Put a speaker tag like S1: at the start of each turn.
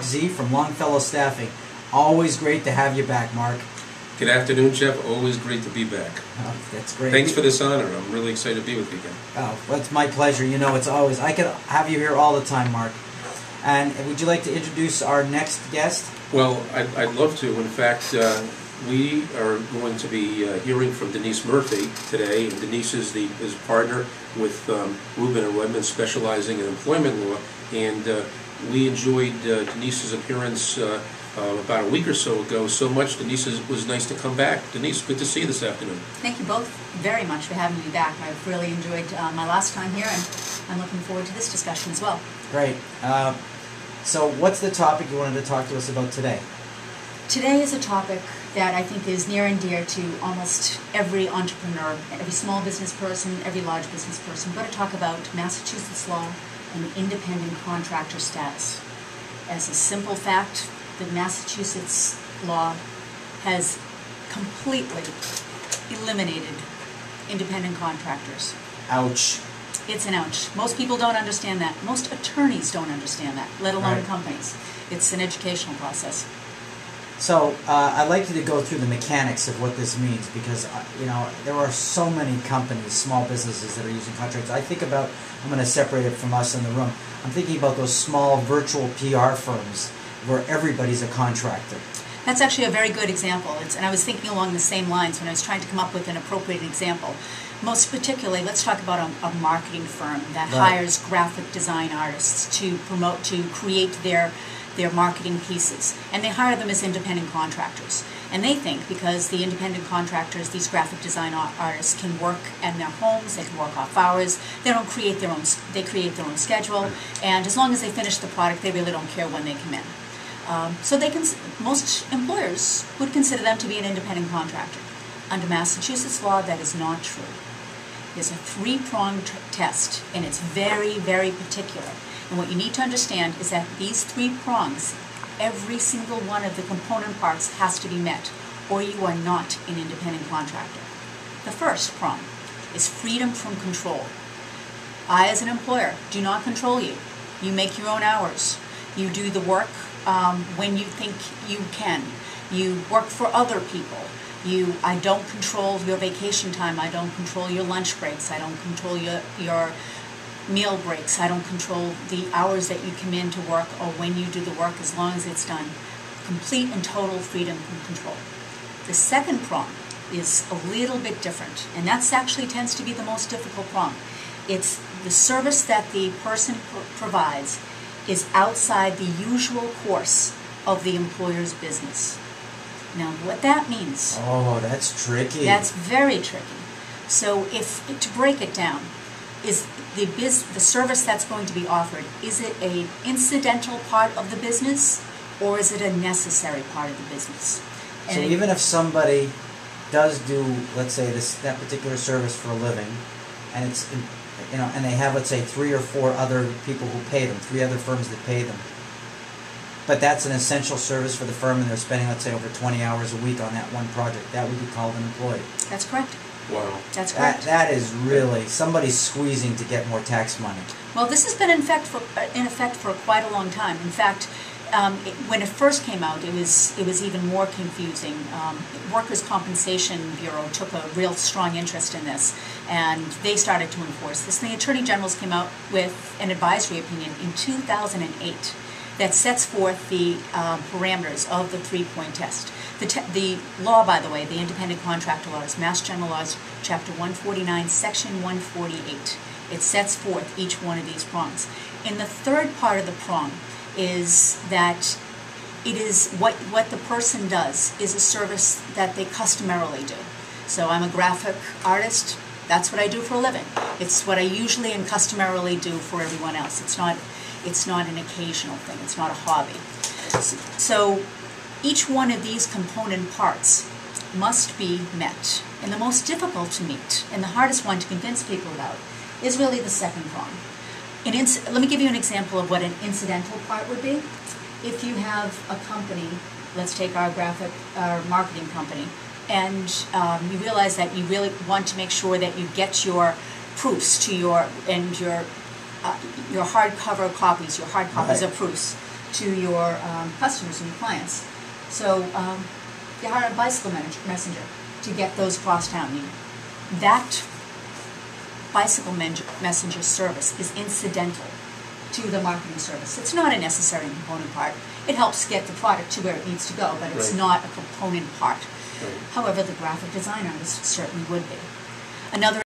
S1: Mark Z from Longfellow Staffing. Always great to have you back, Mark.
S2: Good afternoon, Jeff. Always great to be back.
S1: Oh, that's great.
S2: Thanks for this honor. I'm really excited to be with you again.
S1: Oh, well, it's my pleasure. You know, it's always, I could have you here all the time, Mark. And would you like to introduce our next guest?
S2: Well, I'd love to. In fact, we are going to be hearing from Denise Murphy today. And Denise is a partner with Rubin and Rudman, specializing in employment law. And we enjoyed Denise's appearance about a week or so ago so much. Denise, it was nice to come back. Denise, good to see you this afternoon.
S3: Thank you both very much for having me back. I've really enjoyed my last time here, and I'm looking forward to this discussion as well.
S1: Great. So what's the topic you wanted to talk to us about today?
S3: Today is a topic that I think is near and dear to almost every entrepreneur, every small business person, every large business person. We're going to talk about Massachusetts law and independent contractor status. As a simple fact, the Massachusetts law has completely eliminated independent contractors.
S1: Ouch.
S3: It's an ouch. Most people don't understand that. Most attorneys don't understand that, let alone
S1: Right.
S3: companies. It's an educational process.
S1: So I'd like you to go through the mechanics of what this means, because you know, there are so many companies, small businesses that are using contracts. I think about, I'm going to separate it from us in the room, I'm thinking about those small virtual PR firms where everybody's a contractor.
S3: That's actually a very good example. And I was thinking along the same lines when I was trying to come up with an appropriate example. Most particularly, let's talk about a marketing firm that
S1: Right.
S3: hires graphic design artists to create their marketing pieces. And they hire them as independent contractors. And they think because the independent contractors, these graphic design artists, can work in their homes, they can work off hours, they create their own schedule, and as long as they finish the product, they really don't care when they come in. So most employers would consider them to be an independent contractor. Under Massachusetts law, that is not true. There's a three-pronged test, and it's very, very particular. And what you need to understand is that these three prongs, every single one of the component parts has to be met, or you are not an independent contractor. The first prong is freedom from control. I, as an employer, do not control you. You make your own hours. You do the work when you think you can. You work for other people. I don't control your vacation time. I don't control your lunch breaks. I don't control your meal breaks. I don't control the hours that you come in to work or when you do the work, as long as it's done. Complete and total freedom from control. The second prong is a little bit different, and that actually tends to be the most difficult prong. It's the service that the person provides is outside the usual course of the employer's business. Now, what that means...
S1: Oh, that's tricky.
S3: That's very tricky. So, to break it down, is the service that's going to be offered, is it an incidental part of the business, or is it a necessary part of the business?
S1: So even if somebody does do, let's say, that particular service for a living, and it's, you know, and they have, let's say, 3 or 4 other people who pay them, 3 other firms that pay them, but that's an essential service for the firm, and they're spending, let's say, over 20 hours a week on that one project, that would be called an employee.
S3: That's correct.
S2: Wow.
S3: That's correct.
S1: That is really, somebody's squeezing to get more tax money.
S3: Well, this has been in effect for quite a long time. In fact, when it first came out, it was even more confusing. Workers' Compensation Bureau took a real strong interest in this, and they started to enforce this. And the Attorney Generals came out with an advisory opinion in 2008 that sets forth the parameters of the three-point test. The law, by the way, the independent contractor law, is Mass General Laws, Chapter 149, Section 148. It sets forth each one of these prongs. In the third part of the prong is that it is what the person does is a service that they customarily do. So I'm a graphic artist. That's what I do for a living. It's what I usually and customarily do for everyone else. It's not an occasional thing. It's not a hobby. So each one of these component parts must be met. And the most difficult to meet, and the hardest one to convince people about, is really the second prong. Let me give you an example of what an incidental part would be. If you have a company, let's take our marketing company, and you realize that you really want to make sure that you get your proofs to your hardcover copies, your hard copies of proofs to your customers and your clients. So you hire a bicycle messenger to get those across town. That bicycle messenger service is incidental to the marketing service. It's not a necessary component part. It helps get the product to where it needs to go, but it's
S2: Right.
S3: not a component part.
S2: Right.
S3: However, the graphic design artist certainly would be. Another